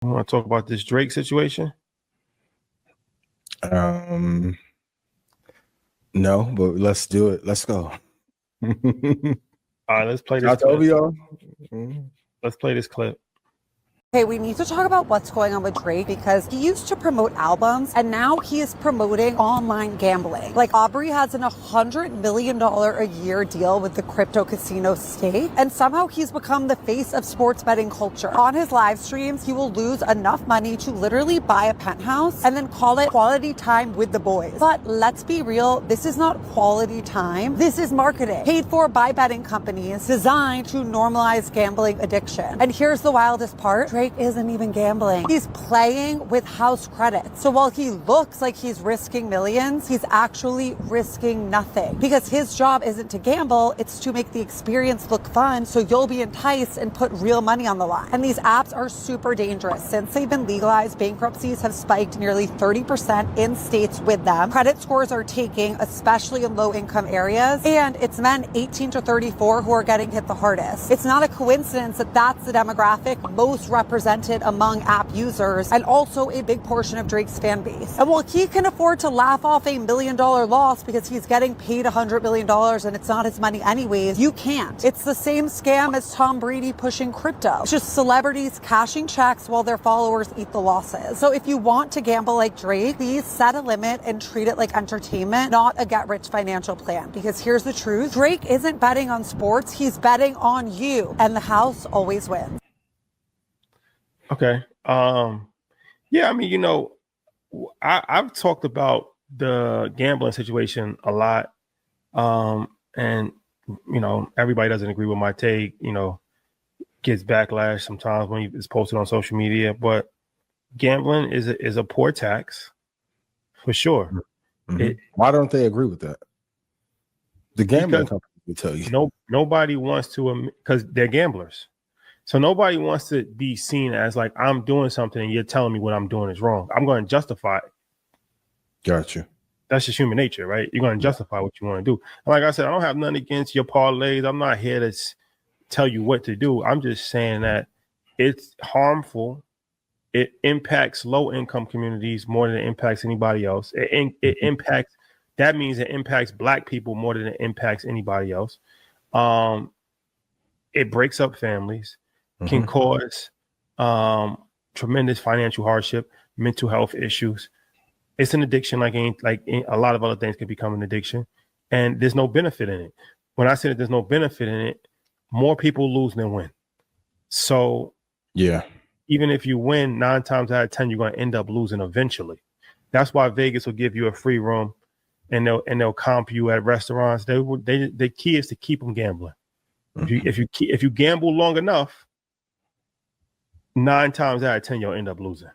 I want to talk about this Drake situation. No, but let's do it. Let's go. All right, let's play this clip. Let's play this clip. Hey, we need to talk about what's going on with Drake because he used to promote albums and now he is promoting online gambling. Like Aubrey has an $100 million a year deal with the crypto casino state, and somehow he's become the face of sports betting culture. On his live streams, he will lose enough money to literally buy a penthouse and then call it quality time with the boys. But let's be real, this is not quality time. This is marketing paid for by betting companies designed to normalize gambling addiction. And here's the wildest part. Drake isn't even gambling. He's playing with house credits. So while he looks like he's risking millions, he's actually risking nothing because his job isn't to gamble, it's to make the experience look fun so you'll be enticed and put real money on the line. And these apps are super dangerous. Since they've been legalized, bankruptcies have spiked nearly 30% in states with them. Credit scores are taking, especially in low-income areas, and it's men 18 to 34 who are getting hit the hardest. It's not a coincidence that that's the demographic most represented among app users and also a big portion of Drake's fan base. And while he can afford to laugh off $1 million loss because he's getting paid $100 million and it's not his money anyways, you can't. It's the same scam as Tom Brady pushing crypto. It's just celebrities cashing checks while their followers eat the losses. So if you want to gamble like Drake, please set a limit and treat it like entertainment, not a get-rich financial plan. Because here's the truth. Drake isn't betting on sports, he's betting on you. And the house always wins. Okay. Yeah, I mean, I've talked about the gambling situation a lot. And everybody doesn't agree with my take, gets backlash sometimes when it's posted on social media, but gambling is a poor tax for sure. Mm-hmm. Why don't they agree with that? The gambling company will tell you. Nobody wants to, because they're gamblers. So nobody wants to be seen as like, I'm doing something and you're telling me what I'm doing is wrong. I'm going to justify it. Gotcha. That's just human nature, right? You're going to justify what you want to do. And like I said, I don't have nothing against your parlays. I'm not here to tell you what to do. I'm just saying that it's harmful. It impacts low-income communities more than it impacts anybody else. It impacts, that means it impacts Black people more than it impacts anybody else. It breaks up families. Can cause tremendous financial hardship, mental health issues. It's an addiction, like a lot of other things can become an addiction, and there's no benefit in it. When I say that there's no benefit in it, more people lose than win. So yeah, even if you win 9 times out of 10, you're going to end up losing eventually. That's why Vegas will give you a free room, and they'll comp you at restaurants. The key is to keep them gambling. If you gamble long enough, 9 times out of 10, you'll end up losing.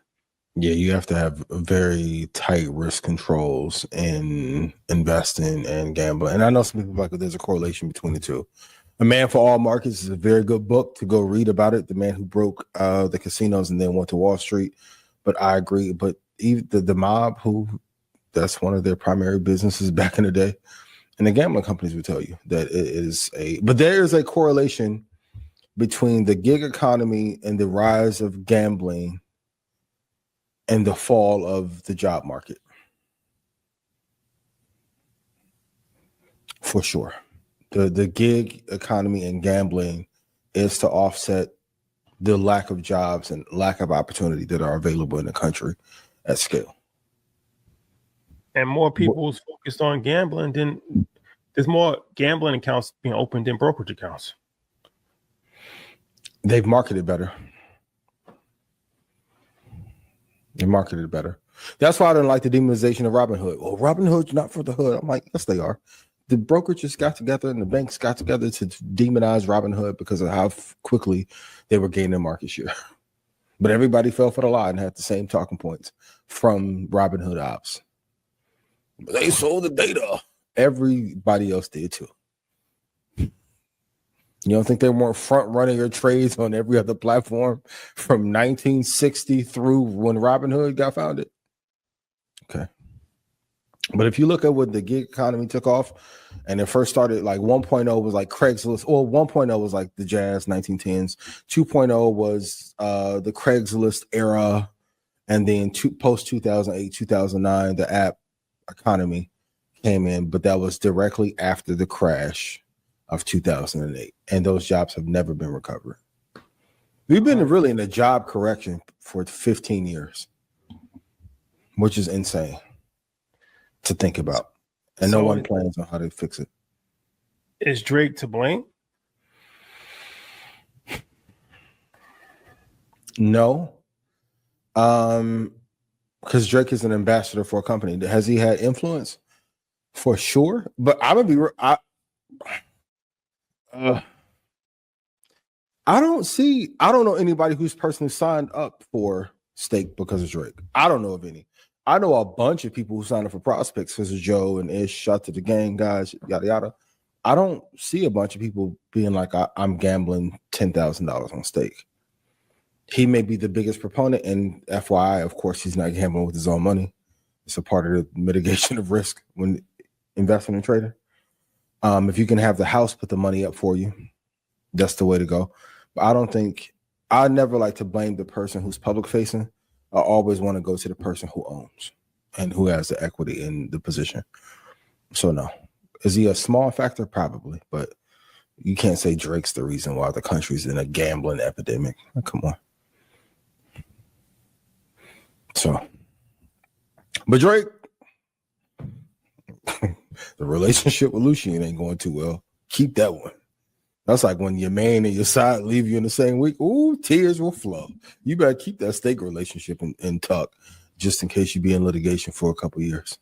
Yeah, you have to have very tight risk controls in investing and gambling. And I know some people like there's a correlation between the two. A Man for All Markets is a very good book to go read about it. The man who broke the casinos and then went to Wall Street. But I agree. But even the mob, who that's one of their primary businesses back in the day, and the gambling companies will tell you that it is but there is a correlation between the gig economy and the rise of gambling and the fall of the job market. For sure. The gig economy and gambling is to offset the lack of jobs and lack of opportunity that are available in the country at scale. And more people is focused on gambling than there's more gambling accounts being opened than brokerage accounts. They've marketed better. They marketed better. That's why I don't like the demonization of Robinhood. Well, Robinhood's not for the hood. I'm like, yes, they are. The brokerages got together and the banks got together to demonize Robinhood because of how quickly they were gaining market share. But everybody fell for the lie and had the same talking points from Robinhood ops. They sold the data. Everybody else did too. You don't think they weren't front running your trades on every other platform from 1960 through when Robinhood got founded? Okay. But if you look at what the gig economy took off, and it first started like 1.0 was like Craigslist, or 1.0 was like the jazz 1910s. 2.0 was the Craigslist era, and then post 2008, 2009, the app economy came in, but that was directly after the crash of 2008, and those jobs have never been recovered. We've been really in a job correction for 15 years, which is insane to think about, and no one plans on how to fix it. Is Drake to blame? No, because Drake is an ambassador for a company. Has he had influence? For sure, but I'm gonna be real. I don't know anybody who's personally signed up for Stake because of Drake. I don't know of any. I know a bunch of people who signed up for Prospects because of Joe and Ish, shout to the gang guys, yada yada. I don't see a bunch of people being like, I'm gambling $10,000 on Stake. He may be the biggest proponent, and FYI, of course, he's not gambling with his own money. It's a part of the mitigation of risk when investing in trading. If you can have the house put the money up for you, that's the way to go. But I never like to blame the person who's public facing. I always want to go to the person who owns and who has the equity in the position. So no. Is he a small factor? Probably, but you can't say Drake's the reason why the country's in a gambling epidemic. Come on. So, but Drake, the relationship with Lucien ain't going too well. Keep that one. That's like when your man and your side leave you in the same week. Ooh, tears will flow. You better keep that Stake relationship in tuck, just in case you be in litigation for a couple of years.